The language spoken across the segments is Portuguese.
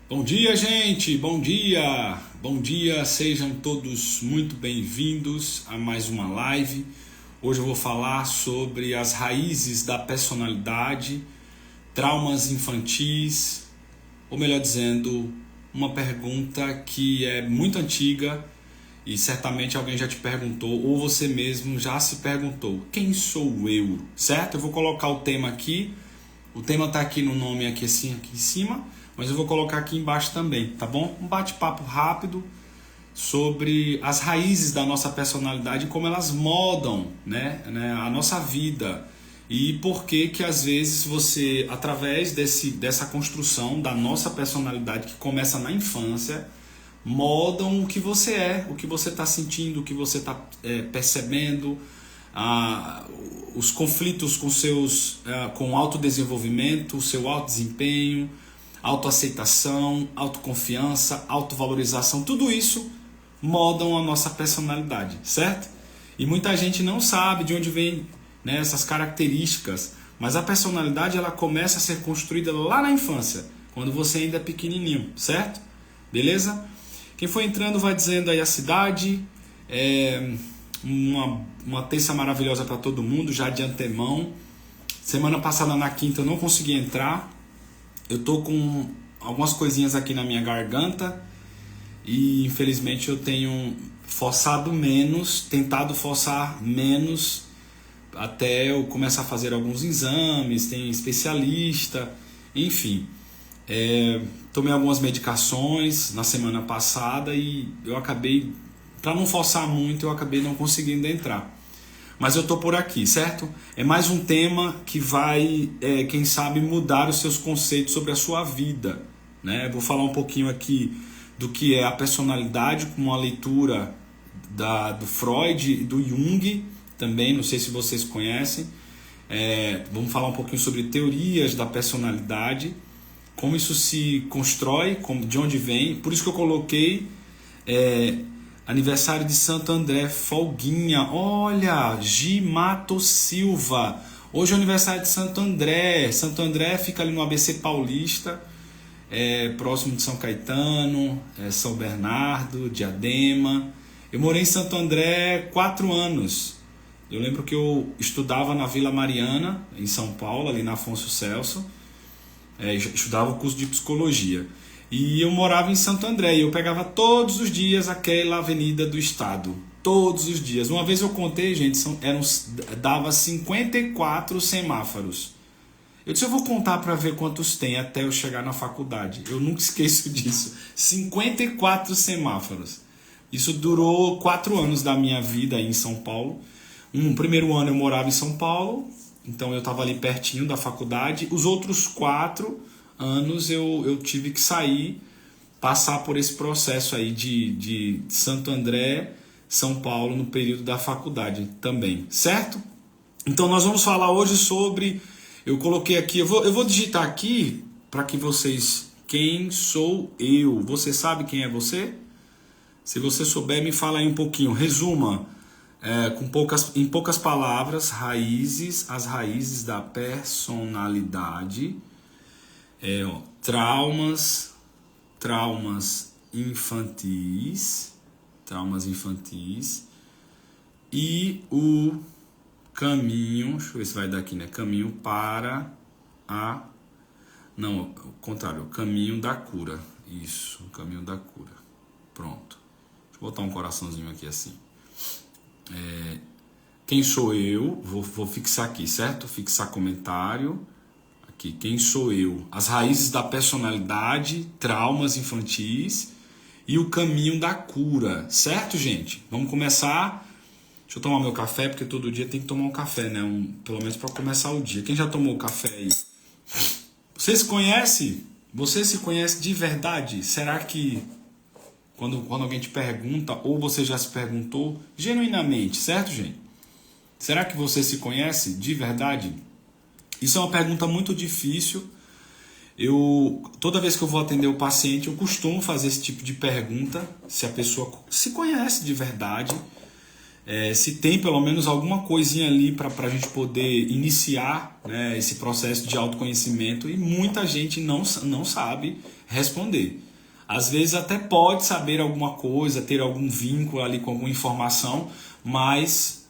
Bom dia, gente! Bom dia! Bom dia, sejam todos muito bem-vindos a mais uma live. Hoje eu vou falar sobre as raízes da personalidade, traumas infantis, ou melhor dizendo, uma pergunta que é muito antiga e certamente alguém já te perguntou, ou você mesmo já se perguntou: quem sou eu? Certo? Eu vou colocar o tema aqui. O tema está aqui no nome aqui assim, aqui em cima, mas eu vou colocar aqui embaixo também, tá bom? Um bate-papo rápido sobre as raízes da nossa personalidade e como elas moldam, né, a nossa vida. E por que que às vezes você, através dessa construção da nossa personalidade que começa na infância, moldam o que você é, o que você está sentindo, o que você está percebendo, os conflitos com autodesenvolvimento, o seu autodesempenho, autoaceitação, autoconfiança, autovalorização, tudo isso moldam a nossa personalidade, certo? E muita gente não sabe de onde vem, né, essas características, mas a personalidade ela começa a ser construída lá na infância, quando você ainda é pequenininho, certo? Beleza? Quem for entrando vai dizendo aí a cidade, uma terça maravilhosa para todo mundo, já de antemão. Semana passada na quinta eu não consegui entrar, eu tô com algumas coisinhas aqui na minha garganta e infelizmente eu tenho tentado forçar menos até eu começar a fazer alguns exames, tem especialista, enfim. Tomei algumas medicações na semana passada e eu acabei, para não forçar muito, eu acabei não conseguindo entrar. Mas eu tô por aqui, certo? É mais um tema que vai, quem sabe, mudar os seus conceitos sobre a sua vida, né? Vou falar um pouquinho aqui do que é a personalidade, com uma leitura do Freud e do Jung também, não sei se vocês conhecem. Vamos falar um pouquinho sobre teorias da personalidade, como isso se constrói, de onde vem. Por isso que eu coloquei aniversário de Santo André, folguinha. Olha, Gimato Silva. Hoje é o aniversário de Santo André. Santo André fica ali no ABC Paulista, próximo de São Caetano, São Bernardo, Diadema. Eu morei em Santo André 4 anos. Eu lembro que eu estudava na Vila Mariana, em São Paulo, ali na Afonso Celso. Estudava o curso de psicologia. E eu morava em Santo André e eu pegava todos os dias aquela avenida do estado. Todos os dias. Uma vez eu contei, gente, dava 54 semáforos. Eu disse, eu vou contar para ver quantos tem até eu chegar na faculdade. Eu nunca esqueço disso. 54 semáforos. Isso durou 4 anos da minha vida aí em São Paulo. Primeiro ano eu morava em São Paulo, então eu estava ali pertinho da faculdade. Os outros 4 anos eu tive que sair, passar por esse processo aí de Santo André, São Paulo, no período da faculdade também, certo? Então nós vamos falar hoje sobre, eu coloquei aqui, eu vou digitar aqui para que vocês, quem sou eu? Você sabe quem é você? Se você souber, me fala aí um pouquinho, resuma, em poucas palavras, as raízes da personalidade. Traumas infantis e o caminho, deixa eu ver se vai dar aqui, né? Caminho para não, o contrário, o caminho da cura. Isso, o caminho da cura. Pronto. Deixa eu botar um coraçãozinho aqui assim. Quem sou eu? Vou fixar aqui, certo? Fixar comentário. Aqui, quem sou eu? As raízes da personalidade, traumas infantis e o caminho da cura, certo, gente? Vamos começar. Deixa eu tomar meu café, porque todo dia tem que tomar um café, né? Pelo menos para começar o dia. Quem já tomou café aí? Você se conhece? Você se conhece de verdade? Será que quando alguém te pergunta, ou você já se perguntou, genuinamente, certo, gente? Será que você se conhece de verdade? Isso é uma pergunta muito difícil. Toda vez que eu vou atender o paciente, eu costumo fazer esse tipo de pergunta, se a pessoa se conhece de verdade. se tem pelo menos alguma coisinha ali para a gente poder iniciar, né, esse processo de autoconhecimento, e muita gente não sabe responder. Às vezes até pode saber alguma coisa, ter algum vínculo ali com alguma informação, mas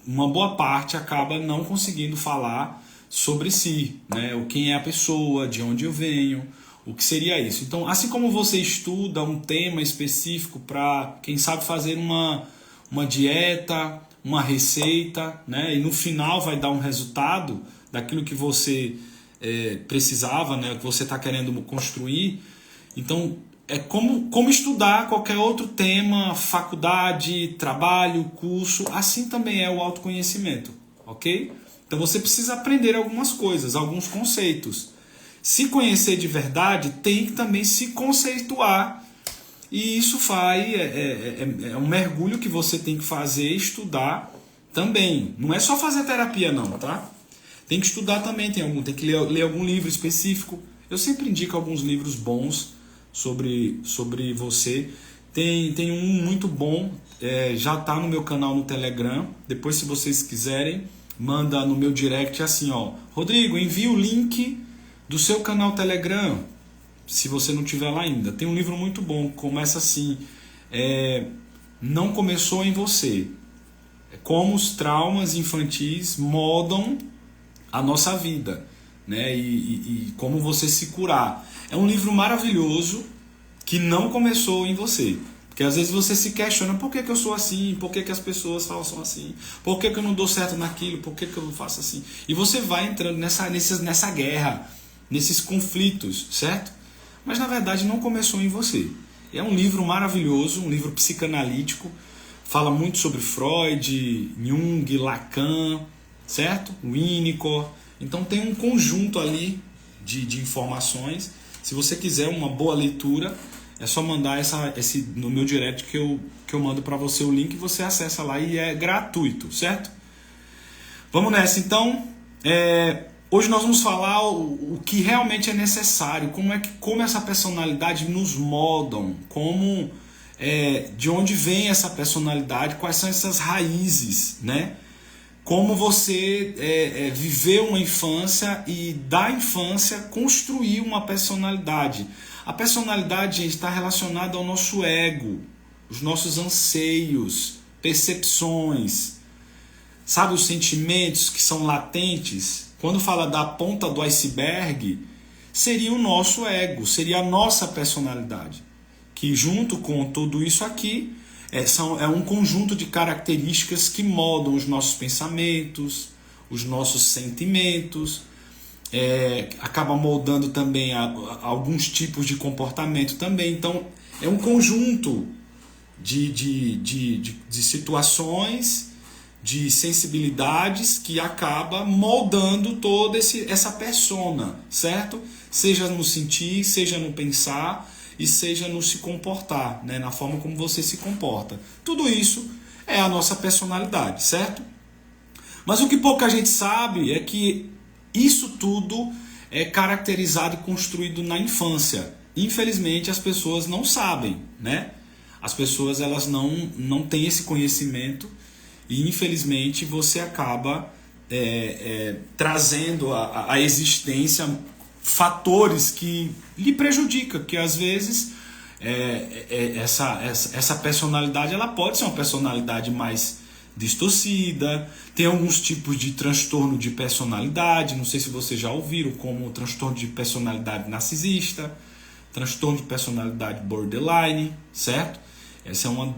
uma boa parte acaba não conseguindo falar sobre si, né? Quem é a pessoa, de onde eu venho, o que seria isso. Então, assim como você estuda um tema específico para, quem sabe, fazer uma dieta, uma receita, né? E no final vai dar um resultado daquilo que você precisava, né? Que você está querendo construir. Então, é como estudar qualquer outro tema, faculdade, trabalho, curso, assim também é o autoconhecimento, ok? Então você precisa aprender algumas coisas, alguns conceitos. Se conhecer de verdade, tem que também se conceituar, e isso é um mergulho que você tem que fazer, estudar também. Não é só fazer terapia não, tá? Tem que estudar também, tem que ler algum livro específico. Eu sempre indico alguns livros bons sobre você. Tem um muito bom, já está no meu canal no Telegram. Depois, se vocês quiserem, manda no meu direct assim, ó: Rodrigo, envia o link do seu canal Telegram, se você não tiver lá ainda. Tem um livro muito bom, começa assim: Não começou em você. Como os traumas infantis moldam a nossa vida, né? E como você se curar. É um livro maravilhoso que não começou em você. Porque às vezes você se questiona: por que eu sou assim? Por que as pessoas são assim? Por que eu não dou certo naquilo? Por que eu não faço assim? E você vai entrando nessa guerra, nesses conflitos, certo? Mas na verdade não começou em você. É um livro maravilhoso, um livro psicanalítico. Fala muito sobre Freud, Jung, Lacan, certo? Winnicott. Então tem um conjunto ali de informações. Se você quiser uma boa leitura, é só mandar no meu direct que eu mando para você o link, e você acessa lá, e é gratuito, certo? Vamos nessa então. Hoje nós vamos falar o que realmente é necessário, como essa personalidade nos moldam, de onde vem essa personalidade, quais são essas raízes, né? Como você viveu uma infância e da infância construir uma personalidade. A personalidade, gente, está relacionada ao nosso ego, os nossos anseios, percepções, sabe, os sentimentos que são latentes. Quando fala da ponta do iceberg, seria o nosso ego, seria a nossa personalidade, que junto com tudo isso aqui é um conjunto de características que moldam os nossos pensamentos, os nossos sentimentos, acaba moldando também alguns tipos de comportamento também. Então é um conjunto de situações, de sensibilidades, que acaba moldando toda essa persona, certo? Seja no sentir, seja no pensar, e seja no se comportar, né? Na forma como você se comporta. Tudo isso é a nossa personalidade, certo? Mas o que pouca gente sabe é que isso tudo é caracterizado e construído na infância. Infelizmente as pessoas não sabem, né? As pessoas elas não têm esse conhecimento, e infelizmente você acaba trazendo à existência fatores que lhe prejudicam, que às vezes essa personalidade ela pode ser uma personalidade mais distorcida. Tem alguns tipos de transtorno de personalidade, não sei se vocês já ouviram, como o transtorno de personalidade narcisista, transtorno de personalidade borderline, certo? Essa é um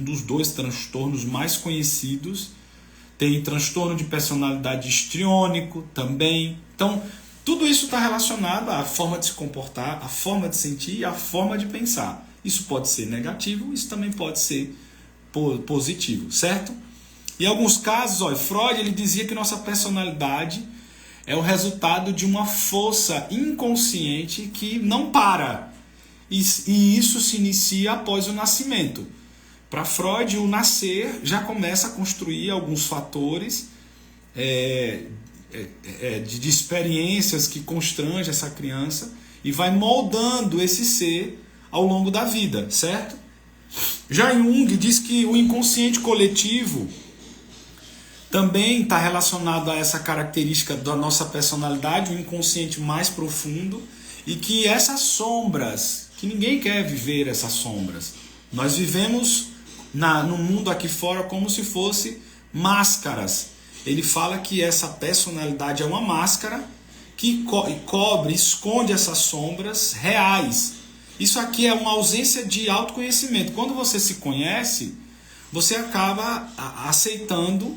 dos dois transtornos mais conhecidos. Tem transtorno de personalidade histriônico também. Então, tudo isso está relacionado à forma de se comportar, à forma de sentir e à forma de pensar. Isso pode ser negativo, isso também pode ser positivo, certo? Em alguns casos, Freud ele dizia que nossa personalidade é o resultado de uma força inconsciente que não para. E isso se inicia após o nascimento. Para Freud, o nascer já começa a construir alguns fatores de experiências que constrangem essa criança e vai moldando esse ser ao longo da vida, certo? Já Jung diz que o inconsciente coletivo também está relacionado a essa característica da nossa personalidade, o inconsciente mais profundo, e que essas sombras, que ninguém quer viver essas sombras. Nós vivemos no mundo aqui fora como se fosse máscaras. Ele fala que essa personalidade é uma máscara que cobre, esconde essas sombras reais. Isso aqui é uma ausência de autoconhecimento. Quando você se conhece, você acaba aceitando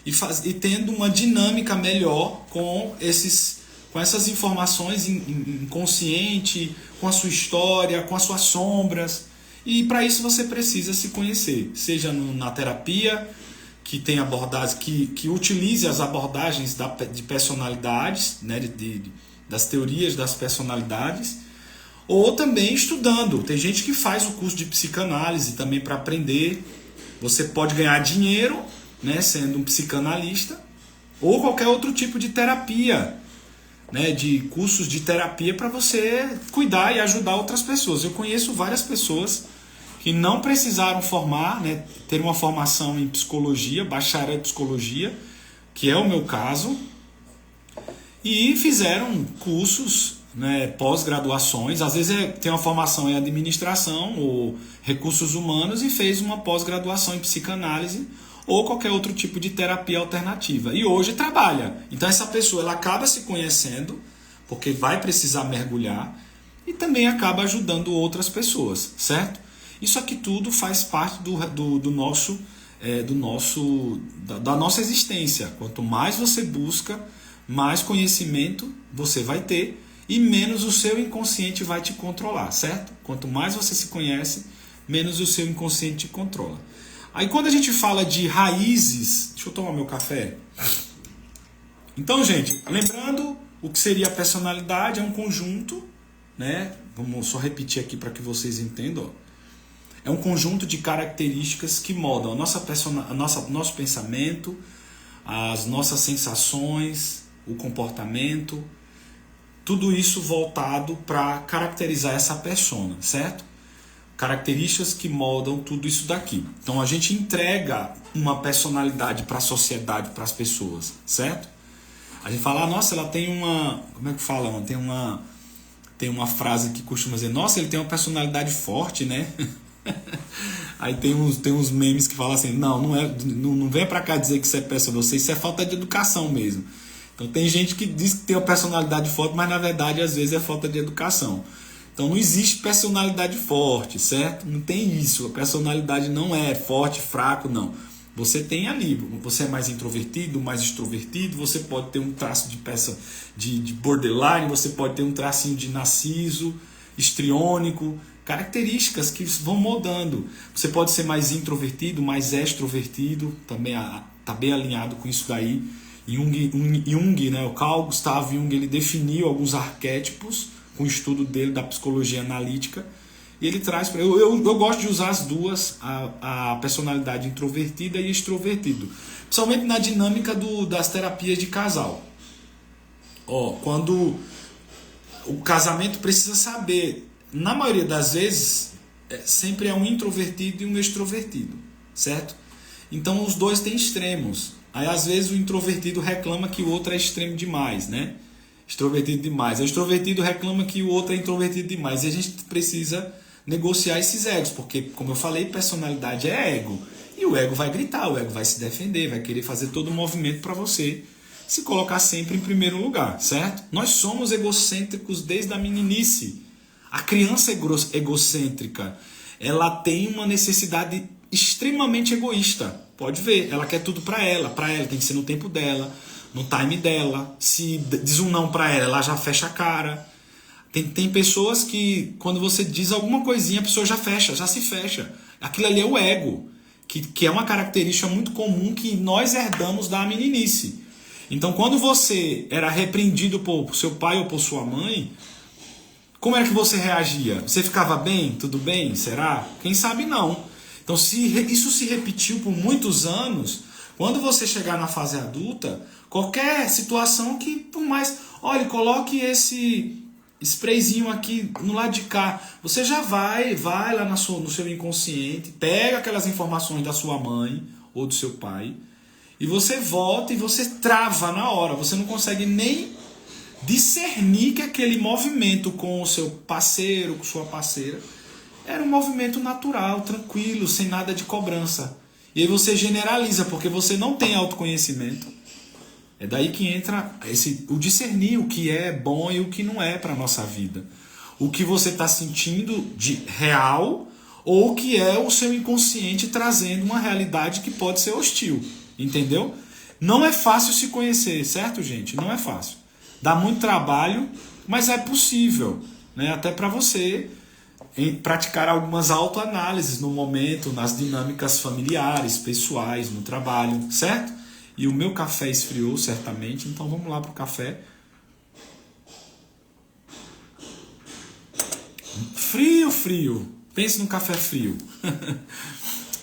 e tendo uma dinâmica melhor com essas informações inconsciente, com a sua história, com as suas sombras. E para isso você precisa se conhecer, seja na terapia, que tem abordagens, que utilize as abordagens de personalidades, né, das teorias das personalidades, ou também estudando. Tem gente que faz o curso de psicanálise também para aprender. Você pode ganhar dinheiro, né, sendo um psicanalista, ou qualquer outro tipo de terapia, né, de cursos de terapia para você cuidar e ajudar outras pessoas. Eu conheço várias pessoas que não precisaram formar, né, ter uma formação em psicologia, bacharel em psicologia, que é o meu caso, e fizeram cursos, né, pós-graduações. Às vezes tem uma formação em administração ou recursos humanos e fez uma pós-graduação em psicanálise ou qualquer outro tipo de terapia alternativa. E hoje trabalha. Então essa pessoa ela acaba se conhecendo, porque vai precisar mergulhar, e também acaba ajudando outras pessoas, certo? Isso aqui tudo faz parte da nossa existência. Quanto mais você busca, mais conhecimento você vai ter e menos o seu inconsciente vai te controlar, certo? Quanto mais você se conhece, menos o seu inconsciente te controla. Aí quando a gente fala de raízes... Deixa eu tomar meu café. Então, gente, lembrando, o que seria a personalidade é um conjunto, né? Vamos só repetir aqui para que vocês entendam. Ó. É um conjunto de características que moldam nosso pensamento, as nossas sensações, o comportamento, tudo isso voltado para caracterizar essa persona, certo? Características que moldam tudo isso daqui. Então a gente entrega uma personalidade para a sociedade, para as pessoas, certo? A gente fala, nossa, ela tem uma... Como é que fala? Tem uma frase que costuma dizer, nossa, ele tem uma personalidade forte, né? Aí tem uns memes que falam assim, não vem pra cá dizer que isso é pessoa, isso é falta de educação mesmo. Então tem gente que diz que tem uma personalidade forte, mas na verdade às vezes é falta de educação. Então não existe personalidade forte, certo? Não tem isso, a personalidade não é forte, fraco, não. Você tem ali, você é mais introvertido, mais extrovertido, você pode ter um traço de borderline, você pode ter um tracinho de narciso, histriônico, características que vão mudando. Você pode ser mais introvertido, mais extrovertido, também está bem alinhado com isso daí. Jung, né, o Carl Gustav Jung, ele definiu alguns arquétipos com o estudo dele da psicologia analítica. E ele traz... Eu gosto de usar as duas, a personalidade introvertida e extrovertido. Principalmente na dinâmica das terapias de casal. Quando o casamento precisa saber... Na maioria das vezes, sempre é um introvertido e um extrovertido, certo? Então os dois têm extremos. Aí às vezes o introvertido reclama que o outro é extremo demais, né? Extrovertido demais. O extrovertido reclama que o outro é introvertido demais. E a gente precisa negociar esses egos, porque, como eu falei, personalidade é ego. E o ego vai gritar, o ego vai se defender, vai querer fazer todo o movimento para você se colocar sempre em primeiro lugar, certo? Nós somos egocêntricos desde a meninice. A criança egocêntrica, ela tem uma necessidade extremamente egoísta. Pode ver, ela quer tudo para ela tem que ser no tempo dela, no time dela. Se diz um não para ela já fecha a cara. Tem pessoas que, quando você diz alguma coisinha, a pessoa já se fecha. Aquilo ali é o ego, que é uma característica muito comum que nós herdamos da meninice. Então, quando você era repreendido por seu pai ou por sua mãe, como era que você reagia? Você ficava bem? Tudo bem? Será? Quem sabe não. Então, se isso se repetiu por muitos anos, quando você chegar na fase adulta, qualquer situação que, por mais... Olha, coloque sprayzinho aqui no lado de cá. Você já vai lá no seu inconsciente, pega aquelas informações da sua mãe ou do seu pai, e você volta e você trava na hora. Você não consegue nem discernir que aquele movimento com o seu parceiro, com sua parceira, era um movimento natural, tranquilo, sem nada de cobrança. E aí você generaliza, porque você não tem autoconhecimento. É daí que entra o discernir o que é bom e o que não é para a nossa vida. O que você está sentindo de real ou o que é o seu inconsciente trazendo uma realidade que pode ser hostil. Entendeu? Não é fácil se conhecer, certo, gente? Não é fácil. Dá muito trabalho, mas é possível, né? Até para você praticar algumas autoanálises no momento, nas dinâmicas familiares, pessoais, no trabalho, certo? E o meu café esfriou, certamente, então vamos lá pro café. Frio, frio. Pense num café frio.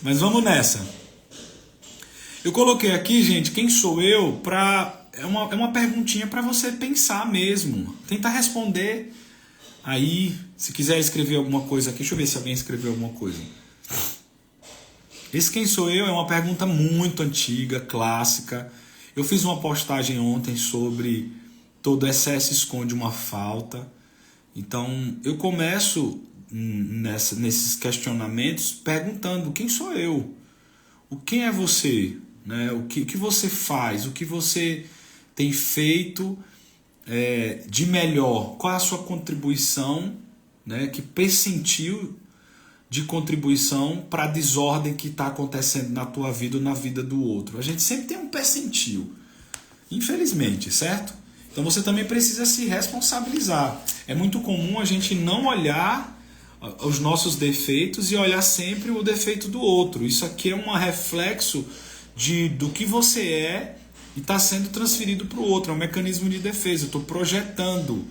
Mas vamos nessa. Eu coloquei aqui, gente, quem sou eu, é uma perguntinha para você pensar mesmo. Tentar responder aí. Se quiser escrever alguma coisa aqui, deixa eu ver se alguém escreveu alguma coisa. Esse quem sou eu é uma pergunta muito antiga, clássica. Eu fiz uma postagem ontem sobre todo excesso esconde uma falta. Então eu começo nesses questionamentos perguntando quem sou eu? Quem é você? Né? O que você faz? O que você tem feito de melhor? Qual é a sua contribuição, né? Que pressentiu de contribuição para a desordem que está acontecendo na tua vida ou na vida do outro? A gente sempre tem um percentil, infelizmente, certo? Então você também precisa se responsabilizar. É muito comum a gente não olhar os nossos defeitos e olhar sempre o defeito do outro. Isso aqui é um reflexo do que você é e está sendo transferido para o outro. É um mecanismo de defesa. Eu estou projetando.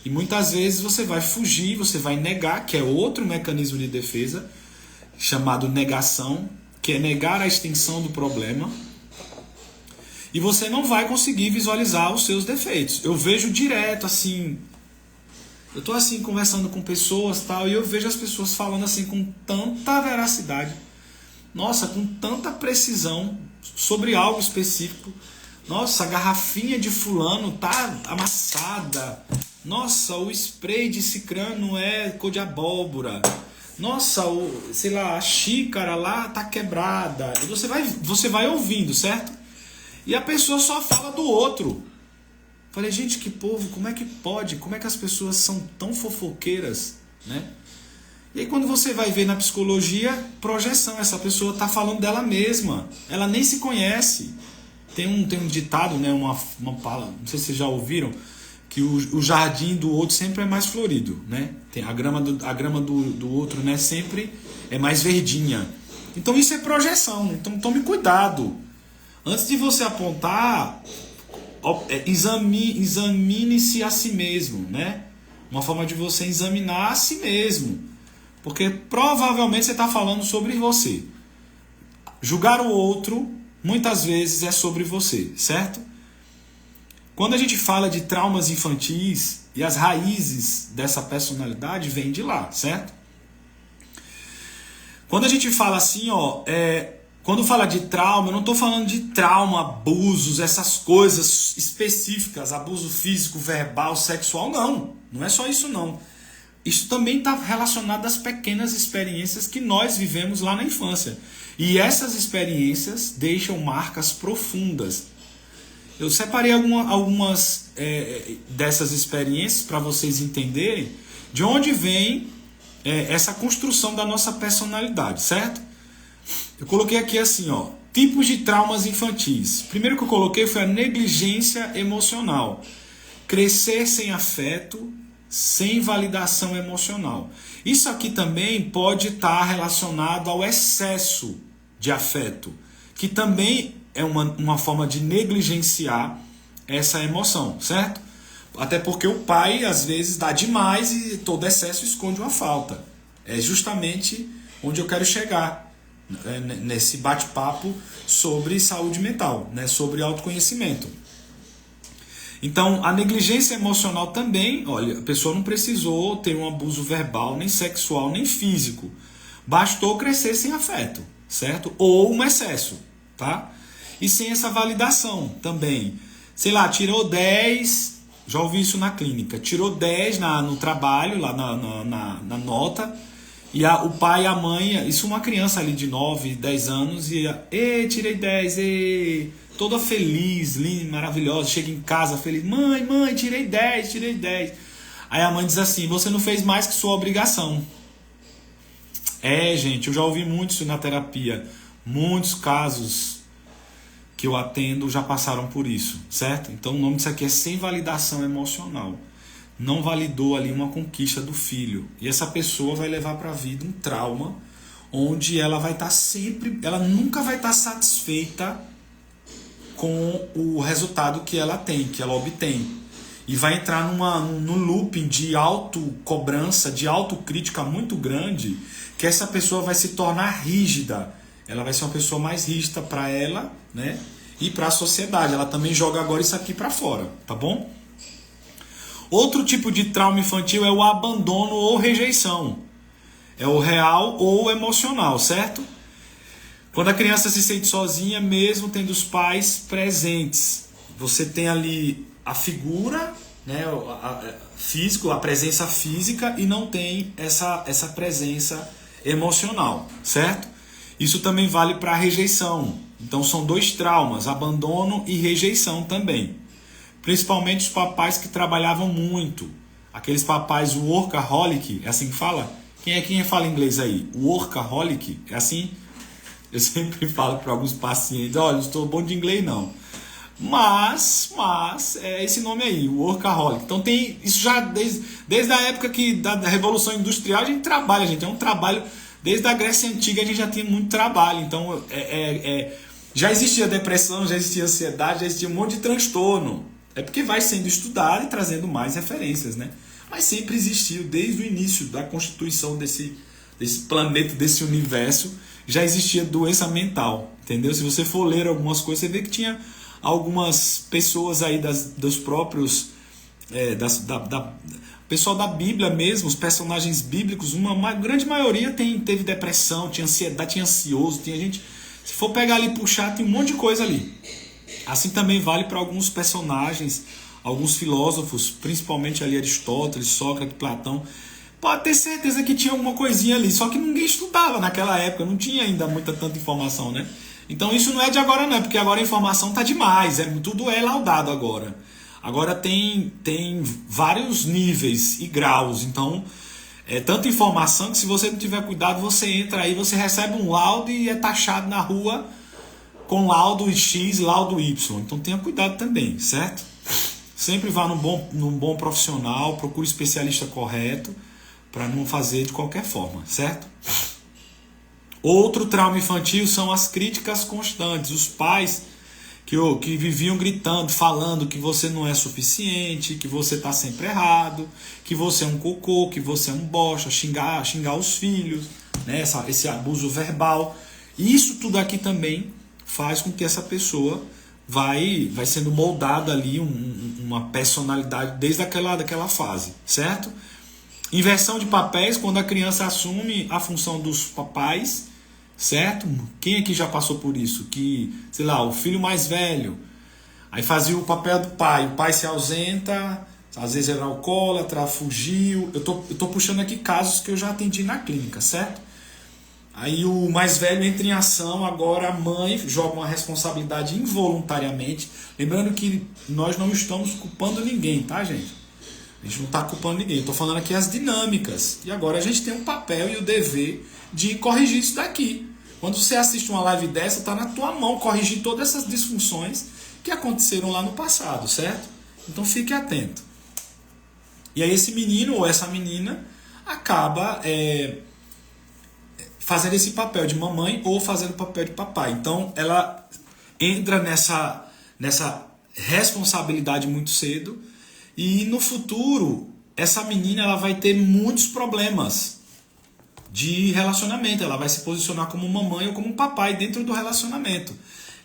E muitas vezes você vai fugir, você vai negar, que é outro mecanismo de defesa, chamado negação, que é negar a extensão do problema. E você não vai conseguir visualizar os seus defeitos. Eu vejo direto assim... Eu estou assim conversando com pessoas tal, e eu vejo as pessoas falando assim com tanta veracidade, nossa, com tanta precisão sobre algo específico. Nossa, a garrafinha de fulano tá amassada. Nossa, o spray de cicrano é cor de abóbora. Nossa, sei lá, a xícara lá tá quebrada. E você vai ouvindo, certo? E a pessoa só fala do outro. Falei, gente, que povo, como é que pode? Como é que as pessoas são tão fofoqueiras, né? E aí quando você vai ver na psicologia, projeção, essa pessoa está falando dela mesma. Ela nem se conhece. Tem um ditado, né, uma palavra, não sei se vocês já ouviram, que o jardim do outro sempre é mais florido, né? Tem a grama do outro, né, sempre é mais verdinha. Então isso é projeção. Então tome cuidado. Antes de você apontar... examine-se a si mesmo, né? Uma forma de você examinar a si mesmo, porque provavelmente você está falando sobre você. Julgar o outro muitas vezes é sobre você, certo? Quando a gente fala de traumas infantis e as raízes dessa personalidade vêm de lá, certo? Quando a gente fala assim, quando fala de trauma, eu não estou falando de trauma, abusos, essas coisas específicas, abuso físico, verbal, sexual, não. Não é só isso, não. Isso também está relacionado às pequenas experiências que nós vivemos lá na infância. E essas experiências deixam marcas profundas. Eu separei algumas dessas experiências para vocês entenderem de onde vem essa construção da nossa personalidade, certo? Eu coloquei aqui assim, tipos de traumas infantis. Primeiro que eu coloquei foi a negligência emocional. Crescer sem afeto, sem validação emocional. Isso aqui também pode estar relacionado ao excesso de afeto, que também é uma forma de negligenciar essa emoção, certo? Até porque o pai às vezes dá demais e todo excesso esconde uma falta. É justamente onde eu quero chegar nesse bate-papo sobre saúde mental, né? Sobre autoconhecimento. Então, a negligência emocional também, olha, a pessoa não precisou ter um abuso verbal, nem sexual, nem físico. Bastou crescer sem afeto, certo? Ou um excesso, tá? E sem essa validação também. Sei lá, tirou 10, já ouvi isso na clínica, tirou 10 no trabalho, lá na nota, e o pai e a mãe, isso uma criança ali de 9, 10 anos, tirei 10, toda feliz, linda, maravilhosa, chega em casa feliz, mãe, tirei 10. Aí a mãe diz assim, você não fez mais que sua obrigação. Gente, eu já ouvi muito isso na terapia, muitos casos que eu atendo já passaram por isso, certo? Então o nome disso aqui é sem validação emocional. Não validou ali uma conquista do filho. E essa pessoa vai levar para a vida um trauma, onde ela vai estar sempre, ela nunca vai estar satisfeita com o resultado que ela tem, que ela obtém. E vai entrar num looping de autocobrança, de autocrítica muito grande, que essa pessoa vai se tornar rígida. Ela vai ser uma pessoa mais rígida para ela, né? E para a sociedade. Ela também joga agora isso aqui para fora, tá bom? Outro tipo de trauma infantil é o abandono ou rejeição. É o real ou emocional, certo? Quando a criança se sente sozinha, mesmo tendo os pais presentes. Você tem ali a figura, né, a presença física, e não tem essa presença emocional, certo? Isso também vale para a rejeição. Então são dois traumas, abandono e rejeição também. Principalmente os papais que trabalhavam muito. Aqueles papais workaholic, é assim que fala? Quem fala inglês aí? Workaholic, é assim? Eu sempre falo para alguns pacientes, olha, não estou bom de inglês não. Mas é esse nome aí, workaholic. Então tem isso já desde a época da Revolução Industrial a gente trabalha, gente. É um trabalho, desde a Grécia Antiga a gente já tinha muito trabalho. Então já existia depressão, já existia ansiedade, já existia um monte de transtorno. É porque vai sendo estudado e trazendo mais referências, né? Mas sempre existiu, desde o início da constituição desse planeta, desse universo, já existia doença mental, entendeu? Se você for ler algumas coisas, você vê que tinha algumas pessoas aí dos próprios... pessoal da Bíblia mesmo, os personagens bíblicos, uma grande maioria teve depressão, tinha ansiedade, tinha ansioso, tinha gente... Se for pegar ali e puxar, tem um monte de coisa ali. Assim também vale para alguns personagens, alguns filósofos, principalmente ali Aristóteles, Sócrates, Platão. Pode ter certeza que tinha alguma coisinha ali, só que ninguém estudava naquela época, não tinha ainda tanta informação, né? Então isso não é de agora não, porque agora a informação está demais, tudo é laudado agora. Agora tem vários níveis e graus, então é tanta informação que se você não tiver cuidado, você entra aí, você recebe um laudo e é taxado na rua com laudo X, laudo Y. Então tenha cuidado também, certo? Sempre vá num bom profissional, procure especialista correto, para não fazer de qualquer forma, certo? Outro trauma infantil são as críticas constantes. Os pais que viviam gritando, falando que você não é suficiente, que você está sempre errado, que você é um cocô, que você é um bosta, xingar os filhos, né? Esse abuso verbal. E isso tudo aqui também faz com que essa pessoa vai sendo moldada ali uma personalidade desde daquela fase, certo? Inversão de papéis, quando a criança assume a função dos papais, certo? Quem aqui já passou por isso? Que, sei lá, o filho mais velho, aí fazia o papel do pai, o pai se ausenta, às vezes era alcoólatra, fugiu. Eu tô puxando aqui casos que eu já atendi na clínica, certo? Aí o mais velho entra em ação, agora a mãe joga uma responsabilidade involuntariamente. Lembrando que nós não estamos culpando ninguém, tá, gente? A gente não está culpando ninguém. Eu estou falando aqui as dinâmicas. E agora a gente tem um papel e o dever de corrigir isso daqui. Quando você assiste uma live dessa, está na tua mão corrigir todas essas disfunções que aconteceram lá no passado, certo? Então fique atento. E aí esse menino ou essa menina acaba... fazendo esse papel de mamãe ou fazendo o papel de papai. Então ela entra nessa responsabilidade muito cedo e no futuro essa menina ela vai ter muitos problemas de relacionamento. Ela vai se posicionar como mamãe ou como papai dentro do relacionamento.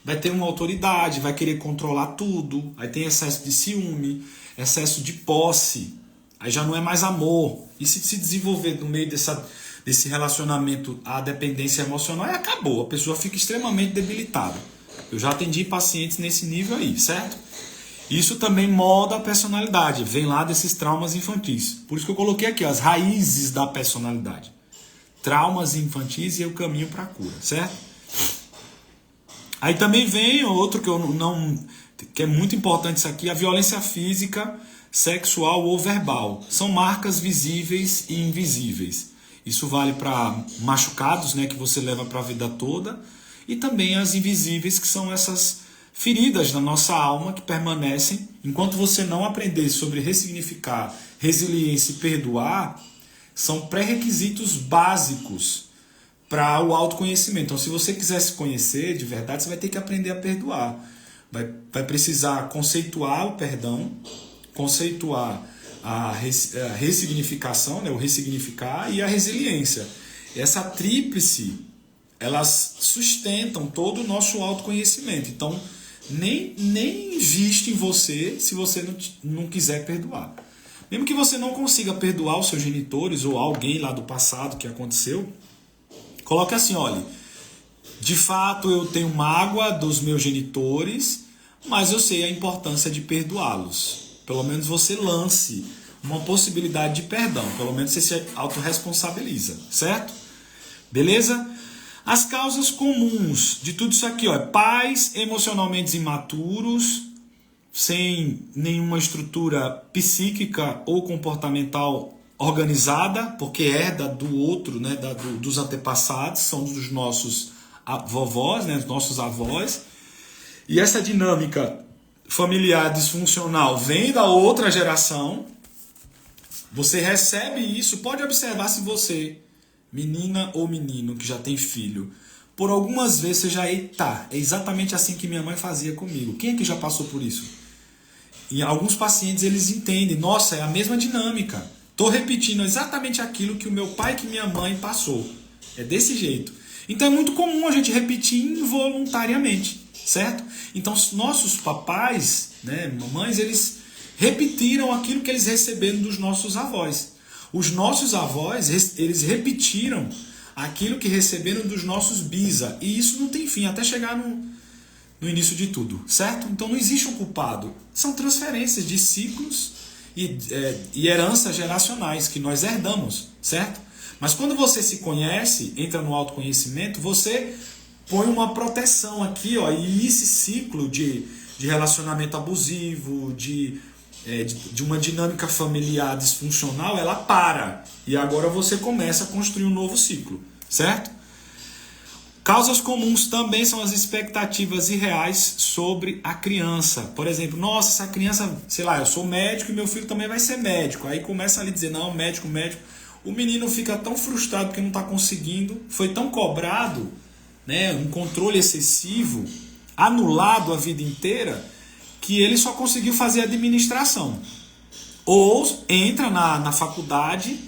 vai ter uma autoridade, vai querer controlar tudo, aí tem excesso de ciúme, excesso de posse, aí já não é mais amor. E se desenvolver no meio desse relacionamento a dependência emocional, aí acabou, a pessoa fica extremamente debilitada. Eu já atendi pacientes nesse nível aí, certo? Isso também molda a personalidade, vem lá desses traumas infantis. Por isso que eu coloquei aqui as raízes da personalidade. Traumas infantis e o caminho para a cura, certo? Aí também vem outro que é muito importante isso aqui, a violência física, sexual ou verbal. São marcas visíveis e invisíveis. Isso vale para machucados, né, que você leva para a vida toda, e também as invisíveis, que são essas feridas na nossa alma que permanecem. Enquanto você não aprender sobre ressignificar, resiliência e perdoar, são pré-requisitos básicos para o autoconhecimento. Então, se você quiser se conhecer de verdade, você vai ter que aprender a perdoar. Vai precisar conceituar o perdão, conceituar a ressignificação, né, o ressignificar, e a resiliência. Essa tríplice, elas sustentam todo o nosso autoconhecimento. Então, nem investe em você se você não quiser perdoar. Mesmo que você não consiga perdoar os seus genitores ou alguém lá do passado que aconteceu, coloque assim, olha, de fato eu tenho mágoa dos meus genitores, mas eu sei a importância de perdoá-los. Pelo menos você lance uma possibilidade de perdão, pelo menos você se autorresponsabiliza, certo? Beleza? As causas comuns de tudo isso aqui, ó, pais emocionalmente imaturos, sem nenhuma estrutura psíquica ou comportamental organizada, porque herda do outro, né, dos antepassados, são dos nossos vovós, né, dos nossos avós. E essa dinâmica familiar disfuncional vem da outra geração. Você recebe isso, pode observar se você, menina ou menino que já tem filho, por algumas vezes você já, eita, é exatamente assim que minha mãe fazia comigo. Quem é que já passou por isso? E alguns pacientes, eles entendem, nossa, é a mesma dinâmica. Estou repetindo exatamente aquilo que o meu pai e que minha mãe passou. É desse jeito. Então é muito comum a gente repetir involuntariamente, certo? Então nossos papais, né, mamães, eles repetiram aquilo que eles receberam dos nossos avós. Os nossos avós, eles repetiram aquilo que receberam dos nossos bisa. E isso não tem fim, até chegar no início de tudo, certo? Então não existe um culpado. São transferências de ciclos e heranças geracionais que nós herdamos, certo? Mas quando você se conhece, entra no autoconhecimento, você põe uma proteção aqui, ó, e esse ciclo de relacionamento abusivo, de uma dinâmica familiar disfuncional, ela para. E agora você começa a construir um novo ciclo, certo? Causas comuns também são as expectativas irreais sobre a criança. Por exemplo, nossa, essa criança, sei lá, eu sou médico e meu filho também vai ser médico. Aí começa ali a dizer, não, médico. O menino fica tão frustrado porque não está conseguindo, foi tão cobrado, né, um controle excessivo, anulado a vida inteira, que ele só conseguiu fazer administração. Ou entra na faculdade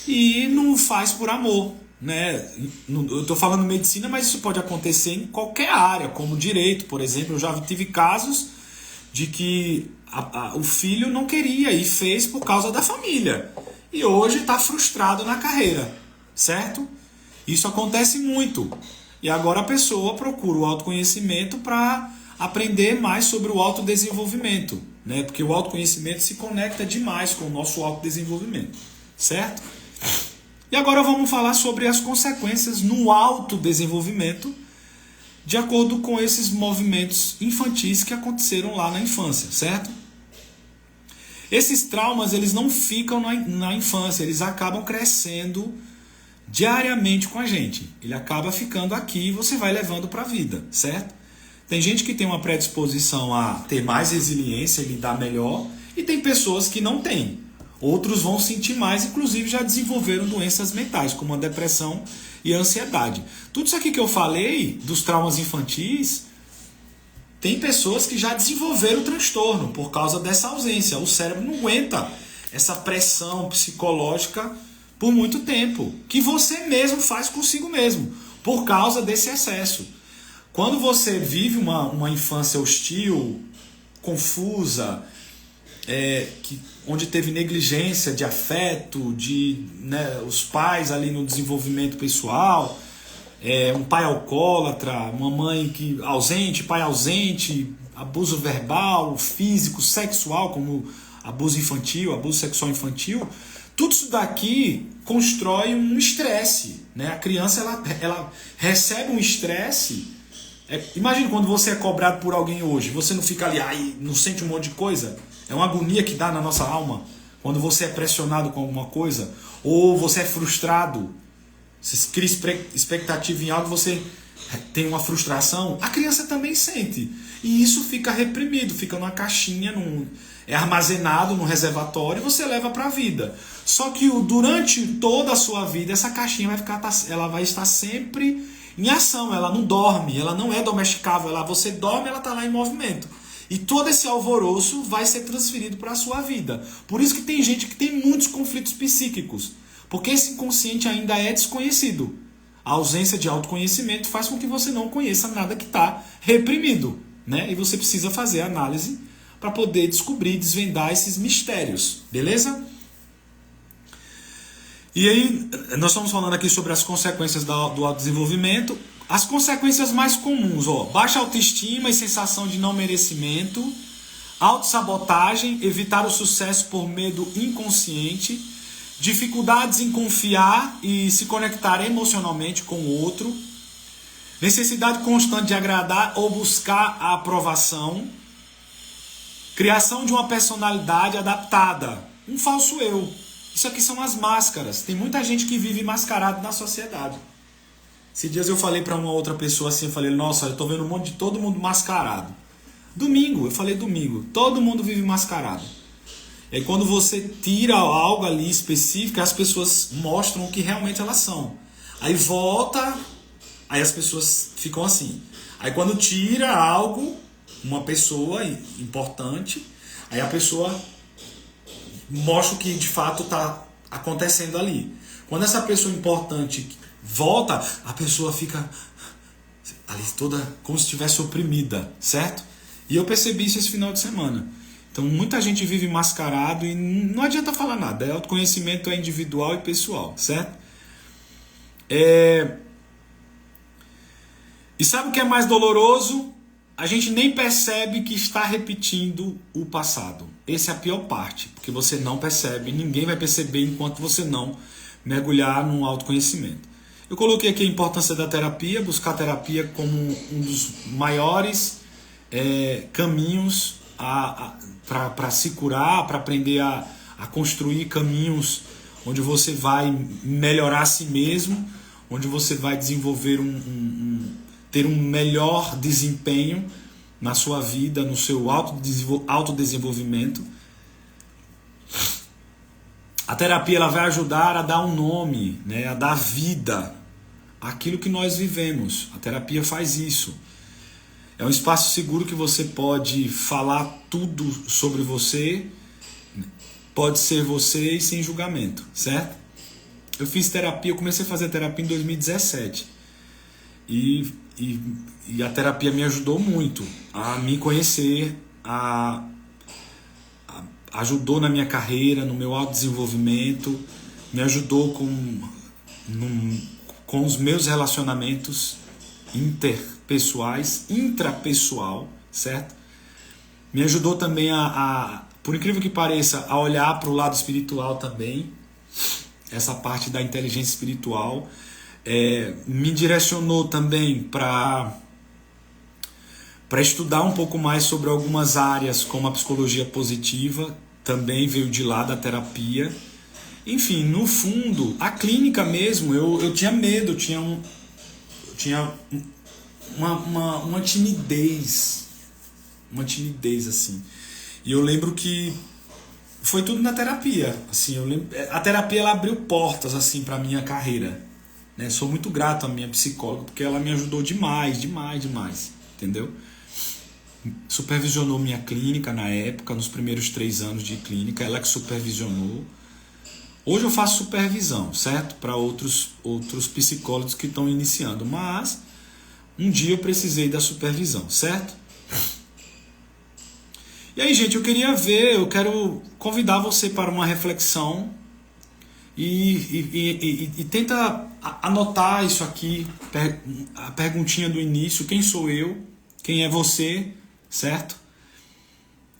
e não faz por amor. Né? Eu estou falando medicina, mas isso pode acontecer em qualquer área, como direito, por exemplo. Eu já tive casos de que o filho não queria e fez por causa da família. E hoje está frustrado na carreira, certo? Isso acontece muito. E agora a pessoa procura o autoconhecimento para aprender mais sobre o autodesenvolvimento, né? Porque o autoconhecimento se conecta demais com o nosso autodesenvolvimento, certo? E agora vamos falar sobre as consequências no autodesenvolvimento de acordo com esses movimentos infantis que aconteceram lá na infância, certo? Esses traumas, eles não ficam na infância, eles acabam crescendo diariamente com a gente. Ele acaba ficando aqui e você vai levando para a vida, certo? Tem gente que tem uma predisposição a ter mais resiliência e lidar melhor, e tem pessoas que não têm. Outros vão sentir mais, inclusive já desenvolveram doenças mentais, como a depressão e a ansiedade. Tudo isso aqui que eu falei, dos traumas infantis, tem pessoas que já desenvolveram transtorno por causa dessa ausência. O cérebro não aguenta essa pressão psicológica por muito tempo, que você mesmo faz consigo mesmo, por causa desse excesso. Quando você vive uma infância hostil, confusa, onde teve negligência de afeto, né, os pais ali no desenvolvimento pessoal, um pai alcoólatra, uma mãe ausente, pai ausente, abuso verbal, físico, sexual, como abuso infantil, abuso sexual infantil, tudo isso daqui constrói um estresse, né? A criança ela recebe um estresse. Imagina quando você é cobrado por alguém hoje, você não fica ali, não sente um monte de coisa? É uma agonia que dá na nossa alma quando você é pressionado com alguma coisa, ou você é frustrado, você cria expectativa em algo, você tem uma frustração, a criança também sente. E isso fica reprimido, fica numa caixinha, é armazenado no reservatório e você leva para a vida. Só que durante toda a sua vida, essa caixinha ela vai estar sempre em ação, ela não dorme, ela não é domesticável, você dorme, ela está lá em movimento. E todo esse alvoroço vai ser transferido para a sua vida. Por isso que tem gente que tem muitos conflitos psíquicos, porque esse inconsciente ainda é desconhecido. A ausência de autoconhecimento faz com que você não conheça nada que está reprimido, né? E você precisa fazer análise para poder descobrir, desvendar esses mistérios, beleza? E aí, nós estamos falando aqui sobre as consequências do autodesenvolvimento. As consequências mais comuns, baixa autoestima e sensação de não merecimento, autossabotagem, evitar o sucesso por medo inconsciente, dificuldades em confiar e se conectar emocionalmente com o outro, necessidade constante de agradar ou buscar a aprovação, criação de uma personalidade adaptada, um falso eu. Isso aqui são as máscaras. Tem muita gente que vive mascarado na sociedade. Esses dias eu falei para uma outra pessoa assim, eu falei, nossa, eu tô vendo um monte de todo mundo mascarado. Domingo, todo mundo vive mascarado. E aí quando você tira algo ali específico, as pessoas mostram o que realmente elas são. Aí volta, aí as pessoas ficam assim. Aí quando tira algo, uma pessoa importante, aí a pessoa mostra o que de fato está acontecendo ali. Quando essa pessoa importante volta, a pessoa fica ali toda como se estivesse oprimida, certo? E eu percebi isso esse final de semana. Então muita gente vive mascarado e não adianta falar nada. Autoconhecimento é individual e pessoal, certo? E sabe o que é mais doloroso? A gente nem percebe que está repetindo o passado. Essa é a pior parte, porque você não percebe, ninguém vai perceber enquanto você não mergulhar no autoconhecimento. Eu coloquei aqui a importância da terapia, buscar a terapia como um dos maiores caminhos para se curar, para aprender a construir caminhos onde você vai melhorar a si mesmo, onde você vai desenvolver ter um melhor desempenho na sua vida, no seu autodesenvolvimento. A terapia ela vai ajudar a dar um nome, né, a dar vida àquilo que nós vivemos. A terapia faz isso. É um espaço seguro que você pode falar tudo sobre você, pode ser você e sem julgamento, certo? Eu fiz terapia, eu comecei a fazer terapia em 2017. E a terapia me ajudou muito a me conhecer, ajudou na minha carreira, no meu autodesenvolvimento, me ajudou com os meus relacionamentos interpessoais, intrapessoal, certo? Me ajudou também por incrível que pareça, a olhar para o lado espiritual também, essa parte da inteligência espiritual. Me direcionou também para estudar um pouco mais sobre algumas áreas, como a psicologia positiva, também veio de lá da terapia. Enfim, no fundo, a clínica mesmo, eu tinha medo, eu tinha uma timidez assim. E eu lembro que foi tudo na terapia, assim, a terapia ela abriu portas assim para minha carreira. Sou muito grato à minha psicóloga, porque ela me ajudou demais, entendeu? Supervisionou minha clínica na época, nos primeiros 3 anos de clínica, ela que supervisionou. Hoje eu faço supervisão, certo? Para outros psicólogos que estão iniciando, mas um dia eu precisei da supervisão, certo? E aí, gente, eu quero convidar você para uma reflexão e tenta anotar isso aqui, a perguntinha do início: quem sou eu? Quem é você? Certo?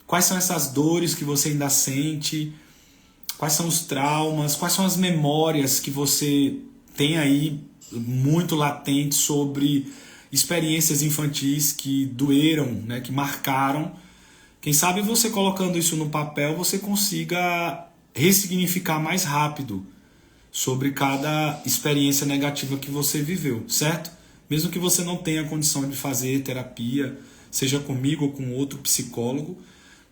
Quais são essas dores que você ainda sente? Quais são os traumas? Quais são as memórias que você tem aí muito latentes sobre experiências infantis que doeram, né, que marcaram? Quem sabe você colocando isso no papel, você consiga ressignificar mais rápido sobre cada experiência negativa que você viveu, certo? Mesmo que você não tenha condição de fazer terapia, seja comigo ou com outro psicólogo,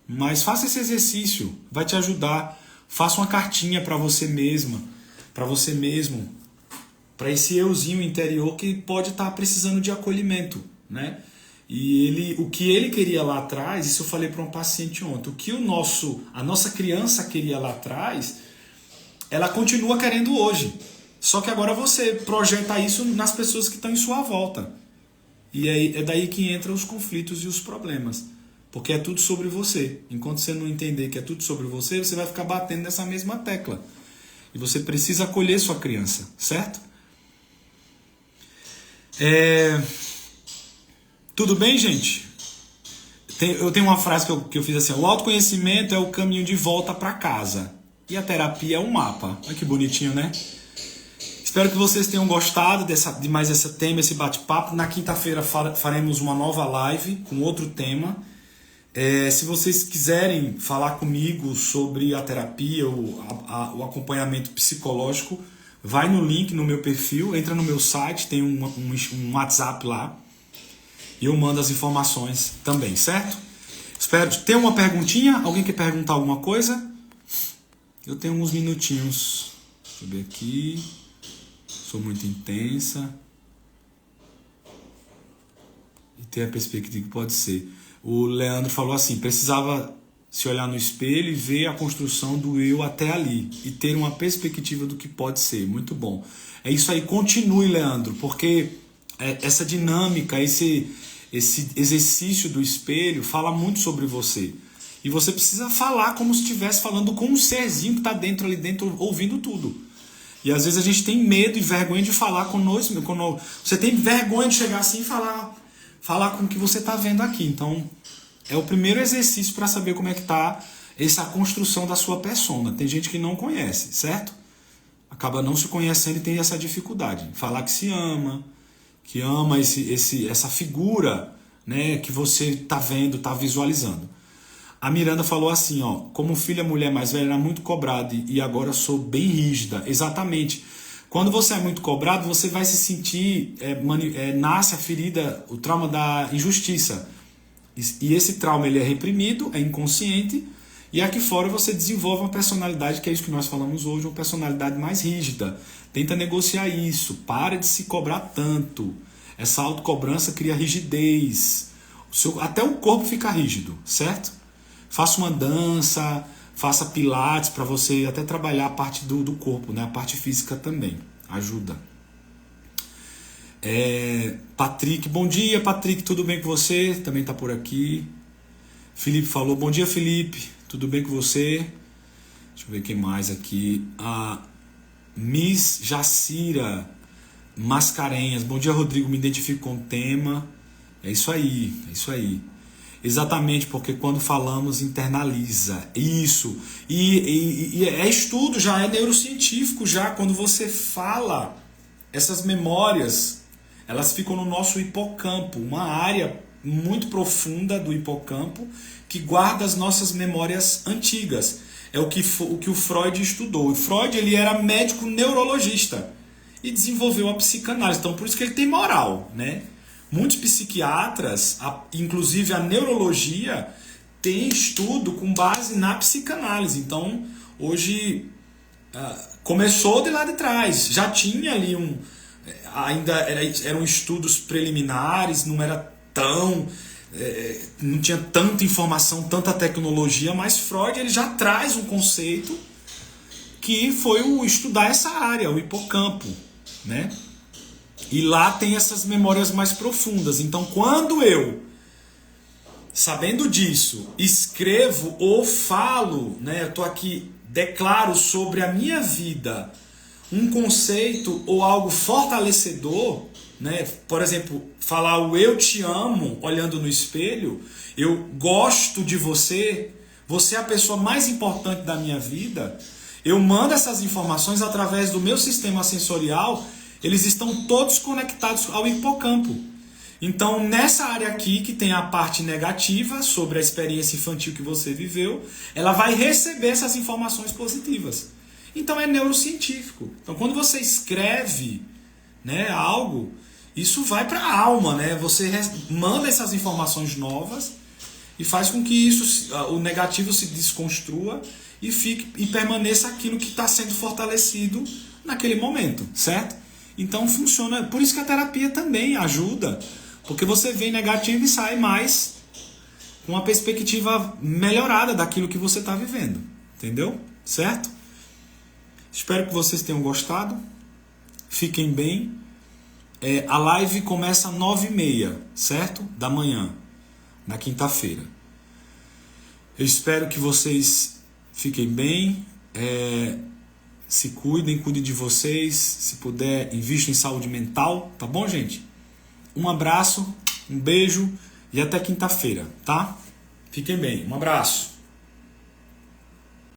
mas faça esse exercício, vai te ajudar. Faça uma cartinha para você mesma, para você mesmo, para esse euzinho interior que pode estar precisando de acolhimento, né? E o que ele queria lá atrás, isso eu falei para um paciente ontem, o que a nossa criança queria lá atrás, ela continua querendo hoje. Só que agora você projeta isso nas pessoas que estão em sua volta. E é daí que entram os conflitos e os problemas. Porque é tudo sobre você. Enquanto você não entender que é tudo sobre você, você vai ficar batendo nessa mesma tecla. E você precisa acolher sua criança, certo? Tudo bem, gente? Eu tenho uma frase que eu fiz assim: o autoconhecimento é o caminho de volta para casa. E a terapia é um mapa. Olha que bonitinho, né? Espero que vocês tenham gostado de mais esse tema, esse bate-papo. Na quinta-feira faremos uma nova live com outro tema. Se vocês quiserem falar comigo sobre a terapia, o acompanhamento psicológico, vai no link no meu perfil, entra no meu site, tem um WhatsApp lá. E eu mando as informações também, certo? Espero ter uma perguntinha. Alguém quer perguntar alguma coisa? Eu tenho uns minutinhos. Deixa eu ver aqui. Sou muito intensa. E ter a perspectiva que pode ser. O Leandro falou assim: precisava se olhar no espelho e ver a construção do eu até ali. E ter uma perspectiva do que pode ser. Muito bom. É isso aí. Continue, Leandro. Porque essa dinâmica, esse exercício do espelho fala muito sobre você. E você precisa falar como se estivesse falando com um serzinho que está ali dentro, ouvindo tudo. E às vezes a gente tem medo e vergonha de falar conosco. Você tem vergonha de chegar assim e falar com o que você está vendo aqui. Então, é o primeiro exercício para saber como é que está essa construção da sua persona. Tem gente que não conhece, certo? Acaba não se conhecendo e tem essa dificuldade. Falar que se ama, que ama essa figura, né, que você está vendo, está visualizando. A Miranda falou assim, ó: como filha mulher mais velha era muito cobrada e agora sou bem rígida. Exatamente. Quando você é muito cobrado, você vai se sentir, nasce a ferida, o trauma da injustiça. E esse trauma ele é reprimido, é inconsciente, e aqui fora você desenvolve uma personalidade, que é isso que nós falamos hoje, uma personalidade mais rígida. Tenta negociar isso, para de se cobrar tanto. Essa autocobrança cria rigidez. Até o corpo fica rígido, certo? Faça uma dança, faça pilates para você até trabalhar a parte do corpo, né? A parte física também ajuda. Patrick, bom dia, Patrick, tudo bem com você? Também está por aqui. Felipe falou, bom dia, Felipe, tudo bem com você? Deixa eu ver quem mais aqui. A Miss Jacira Mascarenhas, bom dia, Rodrigo, me identifico com o tema. É isso aí, é isso aí. Exatamente, porque quando falamos internaliza isso. E é estudo, já é neurocientífico já. Quando você fala, essas memórias, elas ficam no nosso hipocampo, uma área muito profunda do hipocampo que guarda as nossas memórias antigas. É o que o Freud estudou. O Freud ele era médico neurologista e desenvolveu a psicanálise. Então por isso que ele tem moral, né? Muitos psiquiatras, inclusive a neurologia, tem estudo com base na psicanálise. Então, hoje, começou de lá de trás. Já tinha ali eram estudos preliminares, não era não tinha tanta informação, tanta tecnologia, mas Freud ele já traz um conceito que foi estudar essa área, o hipocampo, né? E lá tem essas memórias mais profundas. Então, quando eu, sabendo disso, escrevo ou falo, né, eu tô aqui, declaro sobre a minha vida um conceito ou algo fortalecedor, né? Por exemplo, falar o eu te amo olhando no espelho, eu gosto de você, você é a pessoa mais importante da minha vida. Eu mando essas informações através do meu sistema sensorial, eles estão todos conectados ao hipocampo. Então, nessa área aqui, que tem a parte negativa sobre a experiência infantil que você viveu, ela vai receber essas informações positivas. Então, é neurocientífico. Então, quando você escreve, né, algo, isso vai para a alma, né? Você manda essas informações novas e faz com que isso, o negativo se desconstrua e fique e permaneça aquilo que está sendo fortalecido naquele momento, certo? Então funciona, por isso que a terapia também ajuda, porque você vem negativo e sai mais com uma perspectiva melhorada daquilo que você está vivendo, entendeu? Certo? Espero que vocês tenham gostado, fiquem bem. A live começa às 9h30, certo? Da manhã, na quinta-feira. Eu espero que vocês fiquem bem, se cuidem de vocês, se puder, invistam em saúde mental, tá bom, gente? Um abraço, um beijo e até quinta-feira, tá? Fiquem bem, um abraço.